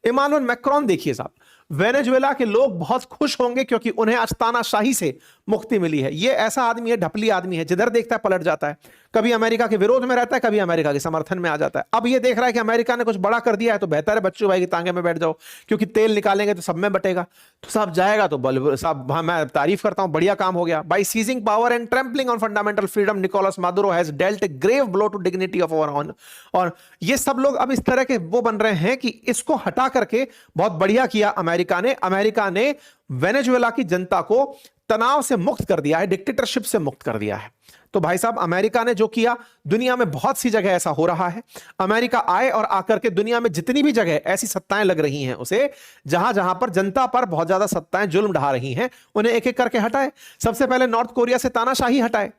Emmanuel Macron देखिए साहब, Venezuela के लोग बहुत खुश होंगे क्योंकि उन्हें आज तानाशाही से मुक्ति मिली है। ये ऐसा आदमी है, ढपली आदमी है, जिधर देखता है पलट जाता है, कभी अमेरिका के विरोध में रहता है, कभी अमेरिका के समर्थन में आ जाता है। अब ये देख रहा है कि अमेरिका ने कुछ बड़ा कर दिया है तो बेहतर है बच्चों भाई की तांगे में बैठ जाओ, क्योंकि तेल निकालेंगे तो सब में बटेगा। तो साहब जाएगा तो साहब मैं तारीफ करता हूं, बढ़िया काम हो गया। By seizing power and trampling on fundamental freedom, Nicolas Maduro has dealt a grave blow to dignity of our own. और ये सब लोग अब इस तरह के वो बन रहे हैं कि इसको हटा करके बहुत बढ़िया किया अमेरिका ने वेनेजुएला की जनता को तनाव से मुक्त कर दिया है, डिक्टेटरशिप से मुक्त कर दिया है। तो भाई साहब अमेरिका ने जो किया, दुनिया में बहुत सी जगह ऐसा हो रहा है। अमेरिका आए और आकर के दुनिया में जितनी भी जगह ऐसी सत्ताएं लग रही हैं उसे, जहां जहां पर जनता पर बहुत ज्यादा सत्ताएं जुल्म ढा रही हैं, उन्हें एक एक करके हटाए। सबसे पहले नॉर्थ कोरिया से तानाशाही हटाए,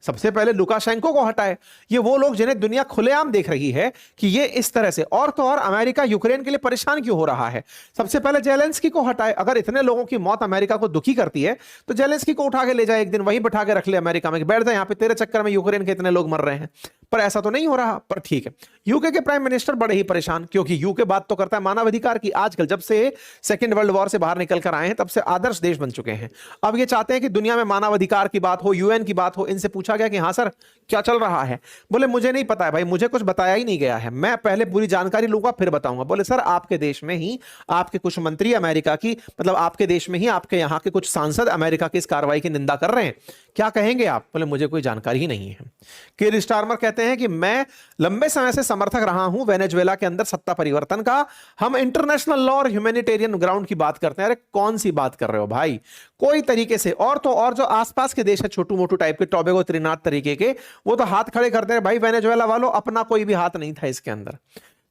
सबसे पहले लुकाशेंको को हटाए। ये वो लोग जिन्हें दुनिया खुलेआम देख रही है कि ये इस तरह से, और तो और अमेरिका यूक्रेन के लिए परेशान क्यों हो रहा है, सबसे पहले जेलेंस्की को हटाए। अगर इतने लोगों की मौत अमेरिका को दुखी करती है तो जेलेंस्की को उठा के ले जाए, एक दिन वहीं बैठा के रख ले अमेरिका में, बैठ जाए यहां पे, तेरे चक्कर में यूक्रेन के इतने लोग मर रहे हैं। पर ऐसा तो नहीं हो रहा। पर ठीक है, यूके के प्राइम मिनिस्टर बड़े ही परेशान, क्योंकि यूके बात तो करता है मानवाधिकार की। आजकल जब से सेकेंड वर्ल्ड वॉर से बाहर निकल कर आए हैं तब से आदर्श देश बन चुके हैं। अब ये चाहते हैं कि दुनिया में मानवाधिकार की बात हो, यूएन की बात हो। इनसे पूछा गया कि हाँ सर क्या चल रहा है, बोले मुझे नहीं पता है भाई, मुझे कुछ बताया ही नहीं गया है, मैं पहले पूरी जानकारी लूंगा फिर बताऊंगा। बोले सर आपके देश में ही आपके कुछ मंत्री अमेरिका की, मतलब आपके देश में ही आपके यहाँ के कुछ सांसद अमेरिका की इस कार्रवाई की निंदा कर रहे हैं, क्या कहेंगे आप? बोले मुझे कोई जानकारी ही नहीं है। कीर स्टारमर कहते हैं कि मैं लंबे समय से समर्थक रहा हूं वेनेजुएला के अंदर सत्ता परिवर्तन का, हम इंटरनेशनल लॉ और ह्यूमैनिटेरियन ग्राउंड की बात करते हैं। अरे कौन सी बात कर रहे हो भाई, कोई तरीके से। और तो और जो आसपास के देश है छोटू मोटू टाइप के, टोबैगो त्रिनाद तरीके के, वो तो हाथ खड़े करते हैं भाई वेनेजुएला वालों, अपना कोई भी हाथ नहीं था इसके अंदर।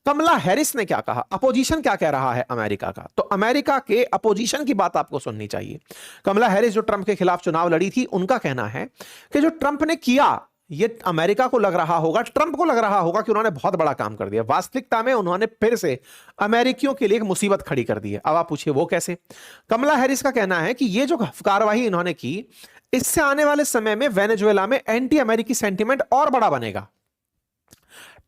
कमला हैरिस ने क्या कहा, अपोजिशन क्या कह रहा है अमेरिका का, तो अमेरिका के अपोजिशन की बात आपको सुननी चाहिए। कमला हैरिस जो ट्रंप के खिलाफ चुनाव लड़ी थी, उनका कहना है कि जो ट्रंप ने किया, ये अमेरिका को लग रहा होगा, ट्रंप को लग रहा होगा कि उन्होंने बहुत बड़ा काम कर दिया। वास्तविकता में उन्होंने फिर से अमेरिकियों के लिए एक मुसीबत खड़ी कर दी है। अब आप पूछिए वो कैसे। कमला हैरिस का कहना है कि ये जो कार्रवाई इन्होंने की, इससे आने वाले समय में वेनेजुएला में एंटी अमेरिकी सेंटीमेंट और बड़ा बनेगा।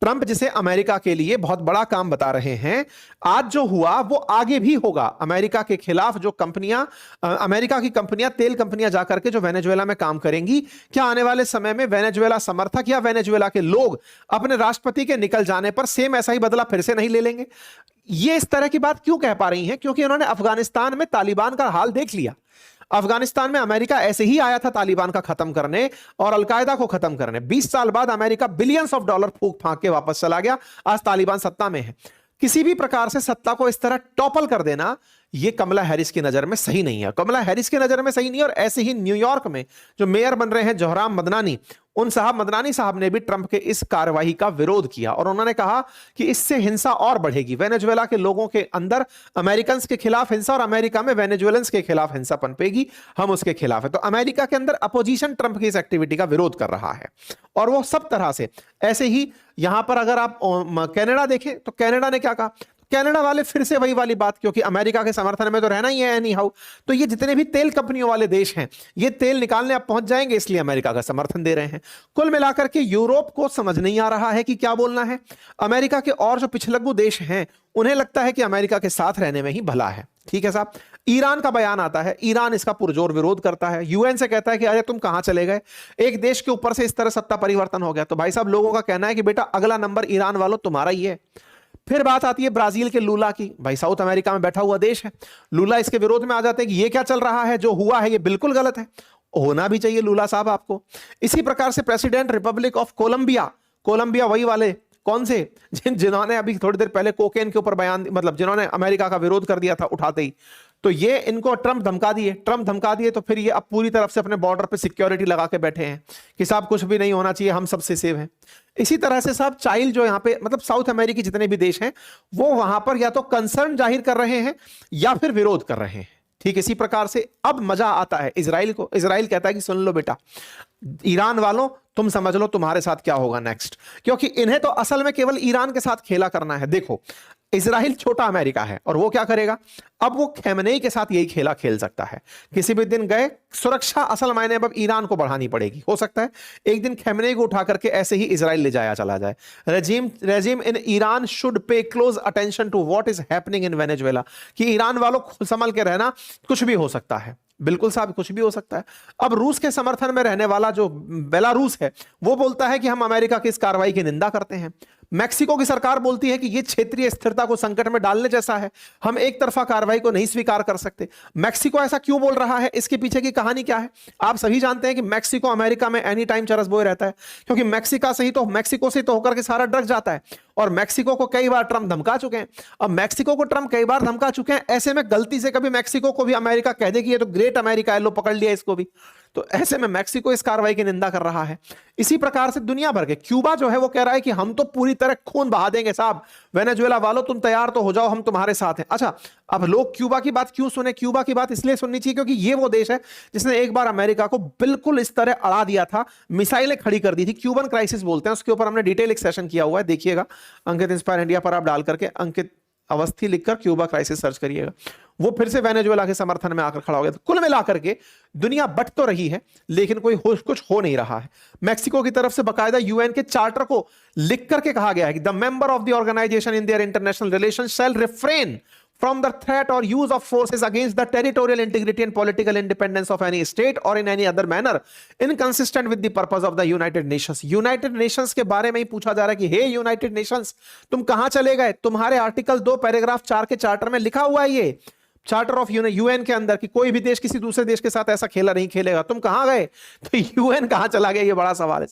ट्रंप जिसे अमेरिका के लिए बहुत बड़ा काम बता रहे हैं, आज जो हुआ वो आगे भी होगा। अमेरिका के खिलाफ जो कंपनियां, अमेरिका की कंपनियां, तेल कंपनियां जाकर के जो वेनेजुएला में काम करेंगी, क्या आने वाले समय में वेनेजुएला समर्थक या वेनेजुएला के लोग अपने राष्ट्रपति के निकल जाने पर सेम ऐसा ही बदला फिर से नहीं ले लेंगे? ये इस तरह की बात क्यों कह पा रही हैं? क्योंकि उन्होंने अफगानिस्तान में तालिबान का हाल देख लिया। अफगानिस्तान में अमेरिका ऐसे ही आया था तालिबान का खत्म करने और अलकायदा को खत्म करने। 20 साल बाद अमेरिका बिलियंस ऑफ डॉलर फूंक फांक के वापस चला गया, आज तालिबान सत्ता में है। किसी भी प्रकार से सत्ता को इस तरह टॉपल कर देना, ये कमला हैरिस की नजर में सही नहीं है। कमला हैरिस की नजर में सही नहीं है। और ऐसे ही न्यूयॉर्क में जो मेयर बन रहे हैं जोहराम मदनानी, मदनानी साहब ने भी ट्रंप के इस कार्रवाई का विरोध किया और उन्होंने कहा कि इससे हिंसा और बढ़ेगी। वेनेजुएला के लोगों के अंदर अमेरिकन के खिलाफ हिंसा और अमेरिका में वेनेजुएलन्स के खिलाफ हिंसा पनपेगी, हम उसके खिलाफ है। तो अमेरिका के अंदर अपोजिशन ट्रंप की इस एक्टिविटी का विरोध कर रहा है और वो सब तरह से। ऐसे ही यहां पर अगर आप कनाडा देखें तो कनाडा ने क्या कहा, कनाडा वाले फिर से वही वाली बात, क्योंकि अमेरिका के समर्थन में तो रहना ही है एनी हाउ। तो ये जितने भी तेल कंपनियों वाले देश हैं, ये तेल निकालने अब पहुंच जाएंगे, इसलिए अमेरिका का समर्थन दे रहे हैं। कुल मिलाकर के यूरोप को समझ नहीं आ रहा है कि क्या बोलना है। अमेरिका के और जो पिछलग्गू देश हैं, उन्हें लगता है कि अमेरिका के साथ रहने में ही भला है। ठीक है साहब। ईरान का बयान आता है, ईरान इसका पुरजोर विरोध करता है, यूएन से कहता है कि अरे तुम कहां चले गए, एक देश के ऊपर से इस तरह सत्ता परिवर्तन हो गया। तो भाई साहब लोगों का कहना है कि बेटा अगला नंबर ईरान वालों तुम्हारा ही है। फिर बात आती है ब्राजील के लूला की। भाई साउथ अमेरिका में बैठा हुआ देश है, लूला इसके विरोध में आ जाते हैं कि ये क्या चल रहा है, जो हुआ है ये बिल्कुल गलत है, होना भी चाहिए लूला साहब आपको। इसी प्रकार से president republic of Colombia, Colombia वही वाले कौन से जिन्होंने अभी थोड़ी देर पहले कोकेन के ऊपर बयान, मतलब जिन्होंने अमेरिका का विरोध कर दिया था उठाते ही, तो ये इनको ट्रंप धमका दिए। तो फिर ये अब पूरी तरफ से अपने बॉर्डर पे सिक्योरिटी लगा के बैठे हैं कि साहब कुछ भी नहीं होना चाहिए, हम सबसे सेव हैं। इसी तरह से साहब चाइल्ड जो यहाँ पे, मतलब साउथ अमेरिकी जितने भी देश हैं, वो वहां पर या तो कंसर्न जाहिर कर रहे हैं या फिर विरोध कर रहे हैं। ठीक इसी प्रकार से अब मजा आता है इजराइल को। इजराइल कहता है कि सुन लो बेटा, ईरान वालों तुम समझ लो तुम्हारे साथ क्या होगा नेक्स्ट, क्योंकि इन्हें तो असल में केवल ईरान के साथ खेला करना है। देखो इजराइल छोटा अमेरिका है और वो क्या करेगा, अब वो खैमनेई के साथ यही खेला खेल सकता है। किसी भी दिन गए सुरक्षा असल मायने अब ईरान को बढ़ानी पड़ेगी। हो सकता है एक दिन खैमनेई को उठा करके ऐसे ही इजराइल ले जाया चला जाए। Regime in Iran should pay close attention to what is happening in Venezuela, कि ईरान वालों खुद संभल के रहना, कुछ भी हो सकता है, बिल्कुल साहब कुछ भी हो सकता है। अब रूस के समर्थन में रहने वाला जो बेलारूस है वो बोलता है कि हम अमेरिका की इस कार्रवाई की निंदा करते हैं। मैक्सिको की सरकार बोलती है कि यह क्षेत्रीय स्थिरता को संकट में डालने जैसा है, हम एक तरफा कार्रवाई को नहीं स्वीकार कर सकते। मैक्सिको ऐसा क्यों बोल रहा है, इसके पीछे की कहानी क्या है? आप सभी जानते हैं कि मैक्सिको अमेरिका में एनी टाइम चरस बोए रहता है, क्योंकि मैक्सिको से तो होकर के सारा ड्रग्स जाता है, और मैक्सिको को कई बार ट्रंप धमका चुके हैं। अब मैक्सिको को ट्रंप कई बार धमका चुके हैं, ऐसे में गलती से कभी मैक्सिको को भी अमेरिका कह दे कि ये तो ग्रेट अमेरिका है, लो पकड़ लिया इसको भी, तो ऐसे में मैक्सिको इस कार्रवाई की निंदा कर रहा है। इसी प्रकार से दुनिया भर के क्यूबा जो है वो कह रहा है कि हम तो पूरी तरह खून बहा देंगे साहब, वेनेजुएला वालों तुम तैयार तो हो जाओ, हम तुम्हारे साथ हैं। अच्छा, अब लोग क्यूबा की बात क्यों सुने? क्यूबा की बात इसलिए सुननी चाहिए क्योंकि ये वो देश है जिसने एक बार अमेरिका को बिल्कुल इस तरह अड़ा दिया था, मिसाइलें खड़ी कर दी थी। क्यूबन क्राइसिस बोलते हैं, उसके ऊपर हमने डिटेल एक सेशन किया हुआ है, देखिएगा अंकित इंस्पायर इंडिया पर आप डाल करके अंकित अवस्थी लिखकर क्यूबा क्राइसिस सर्च करिएगा। वो फिर से वेनेजुएला के समर्थन में आकर खड़ा हो गया। तो कुल मिलाकर के दुनिया बट तो रही है लेकिन कुछ हो नहीं रहा है। मैक्सिको की तरफ से बकायदा यूएन के चार्टर को लिख करके कहा गया है कि the member of the organisation in their international relation shall refrain from the threat or use of forces against the territorial integrity and political independence of any state or in any other manner inconsistent with the purpose of the United Nations। United Nations के बारे में ही पूछा जा रहा है कि हे United Nations तुम कहां चले गए? तुम्हारे आर्टिकल 2 पैराग्राफ 4 के चार्टर में लिखा हुआ है, ये चार्टर ऑफ यूएन के अंदर, कि कोई भी देश किसी दूसरे देश के साथ ऐसा खेला नहीं खेलेगा, तुम कहां गए? तो यूएन कहां चला गया, ये बड़ा सवाल है।